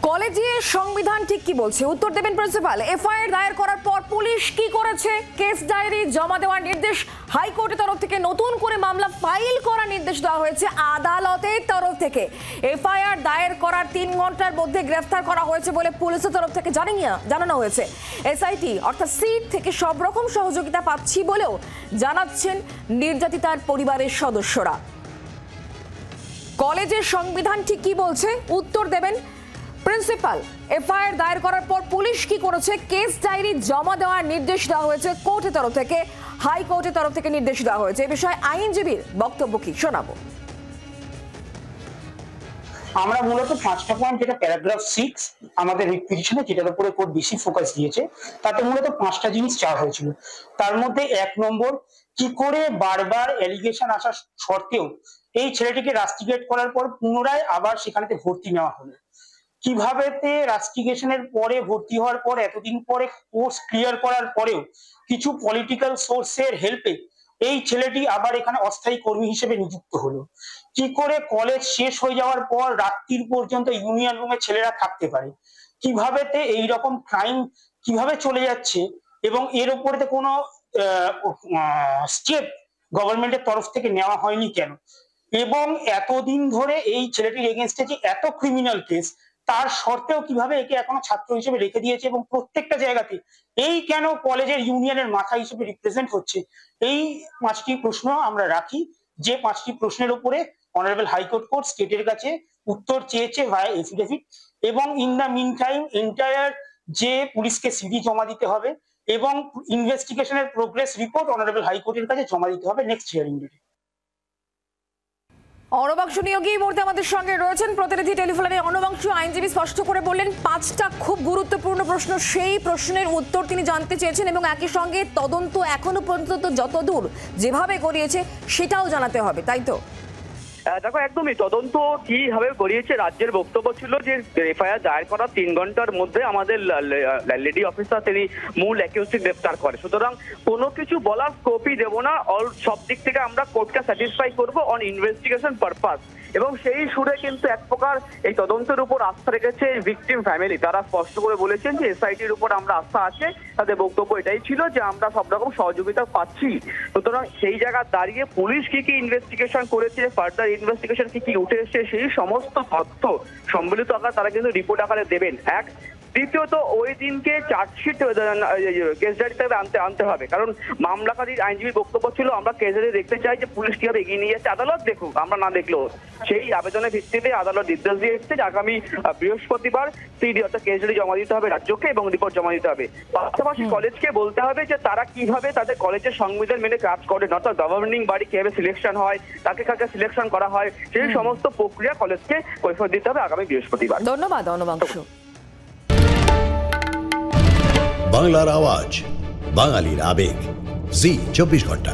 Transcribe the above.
কলেজে সংবিধান ঠিক কি বলছে উত্তর দেবেন প্রিন্সিপাল। এফআইআর দায়ের করার পর পুলিশ কি করেছে? কেস ডায়েরি জমা দেওয়ার নির্দেশ হাইকোর্টের তরফ থেকে, নতুন করে মামলা ফাইল করার নির্দেশ দেওয়া হয়েছে আদালতের তরফ থেকে। এফআইআর দায়ের করার 3 ঘন্টার মধ্যে গ্রেফতার করা হয়েছে বলে পুলিশের তরফ থেকে জানানো হয়েছে। এসআইটি অর্থাৎ সিট থেকে সব রকম সহযোগিতা পাচ্ছি বলেও জানাচ্ছেন নির্যাতিতার পরিবারের সদস্যরা। কলেজের সংবিধান ঠিক কি বলছে উত্তর দেবেন প্রিন্সিপাল। এফআইআর দায়ের করার পর পুলিশ কি করেছে? কেস ডায়েরি জমা দেওয়ার নির্দেশ দেওয়া হয়েছে কোর্টের তরফ থেকে, হাইকোর্টের তরফ থেকে নির্দেশ দেওয়া হয়েছে। এই বিষয়ে আইনজীবীর বক্তব্য কি শোনাবো। আমরা মূলত 5টা পয়েন্ট, যেটা প্যারাগ্রাফ 6 আমাদের রিপিটিশনে, যেটার উপরে কোর্ট বেশি ফোকাস দিয়েছে, তাতে মূলত 5টা জিনিস চাওয়া হয়েছিল। তার মধ্যে 1 নম্বর, কি করে বারবার এলিগেশন আসা সত্ত্বেও এই ছেলেটিকে রাস্টিগেট করার পর পুনরায় আবার সেখানেতে ভর্তি নেওয়া হলো। কিভাবে রাস্টিগেশনের পরে ভর্তি হওয়ার পর এতদিন পরে কোর্স ক্লিয়ার করার পরেও কিছু পলিটিক্যাল সোর্সের হেল্পে এই ছেলেটি আবার এখানে অস্থায়ী কর্মী হিসেবে নিযুক্ত হলো। কি করে কলেজ শেষ হয়ে যাওয়ার পর রাত্রির পর্যন্ত ইউনিয়ন রুমে ছেলেরা থাকতে পারে, কিভাবে এইরকম ক্রাইম কিভাবে চলে যাচ্ছে, এবং এর উপরে কোনো স্টেপ গভর্নমেন্টের তরফ থেকে নেওয়া হয়নি কেন, এবং এতদিন ধরে এই ছেলেটির এগেনস্টে যে এত ক্রিমিনাল কেস, তার সত্ত্বেও কিভাবে একে এখনো ছাত্র হিসেবে রেখে দিয়েছে, এবং প্রত্যেকটা জায়গাতে এই কেন কলেজের ইউনিয়নের মাথা হিসেবে রিপ্রেজেন্ট হচ্ছে। এই 5টি প্রশ্ন আমরা রাখি, যে 5টি প্রশ্নের উপরে অনারেবল হাইকোর্ট কোর্ট স্টেটের কাছে উত্তর চেয়েছে ভায়া এফিডেভিট, এবং in the meantime entire যে পুলিশকে সিডি জমা দিতে হবে এবং ইনভেস্টিগেশনের প্রোগ্রেস রিপোর্ট অনারেবল হাইকোর্টের কাছে জমা দিতে হবে নেক্সট হিয়ারিং ডেটে। অনবাংশু নিয়োগী এই মুহূর্তে আমাদের সঙ্গে রয়েছেন প্রতিনিধি টেলিফোনে। অনবাংশু, আইনজীবী স্পষ্ট করে বললেন 5টা খুব গুরুত্বপূর্ণ প্রশ্ন, সেই প্রশ্নের উত্তর তিনি জানতে চেয়েছেন, এবং একই সঙ্গে তদন্ত এখনো পর্যন্ত যতদূর যেভাবে করিয়েছে সেটাও জানাতে হবে, তাই তো? দেখো, একদমই তদন্ত কিভাবে করিয়েছে রাজ্যের বক্তব্য ছিল যে এফআইআর দায়ের করার 3 ঘন্টার মধ্যে আমাদের লেডি অফিসার তিনি মূল অ্যাকিউজকে গ্রেফতার করে। সুতরাং কোনো কিছু বলার স্কোপই দেবো না, সব দিক থেকে আমরা কোর্টকে স্যাটিসফাই করবো অন ইনভেস্টিগেশন পারপাস। এবং সেই সুরে কিন্তু এক প্রকার এই তদন্তের উপর আস্থা রেখেছে ভিকটিম ফ্যামিলি। তারা স্পষ্ট করে বলেছেন যে এসআইটির উপর আমরা আস্থা আছে। তাদের বক্তব্য এটাই ছিল যে আমরা সব রকম সহযোগিতা পাচ্ছি। সুতরাং সেই জায়গায় দাঁড়িয়ে পুলিশ কি কি ইনভেস্টিগেশন করেছে, ফার্দার ইনভেস্টিগেশন কি কি উঠে এসছে, সেই সমস্ত তথ্য সম্মিলিত আকারে তারা কিন্তু রিপোর্ট আকারে দেবেন। এক, দ্বিতীয়ত ওই দিনকে চার্জশিট কেস ডায়েরিতে আনতে হবে, কারণ মামলাকারীর আইনজীবীর বক্তব্য ছিল আমরা কেস ডায়েরি দেখতে চাই যে পুলিশ কিভাবে এগিয়ে নিয়ে যাচ্ছে, আদালত দেখুক, আমরা না দেখলেও। সেই আবেদনের ভিত্তিতে আদালত নির্দেশ দিয়ে এসেছে যে আগামী বৃহস্পতিবার সিডি অর্থাৎ কেস ডায়েরি জমা দিতে হবে রাজ্যকে এবং রিপোর্ট জমা দিতে হবে। পাশাপাশি কলেজকে বলতে হবে যে তারা কিভাবে তাদের কলেজের সংবিধান মেনে কাজ করে, অর্থাৎ গভর্নিং বডি কিভাবে সিলেকশন হয়, কাকে কাকে সিলেকশন করা হয়, সেই সমস্ত প্রক্রিয়া কলেজকে কৈফিয়ত দিতে হবে আগামী বৃহস্পতিবার। ধন্যবাদ অনবাংশু। বাংলার আওয়াজ, বাঙালির আবেগ, জি 24 ঘন্টা।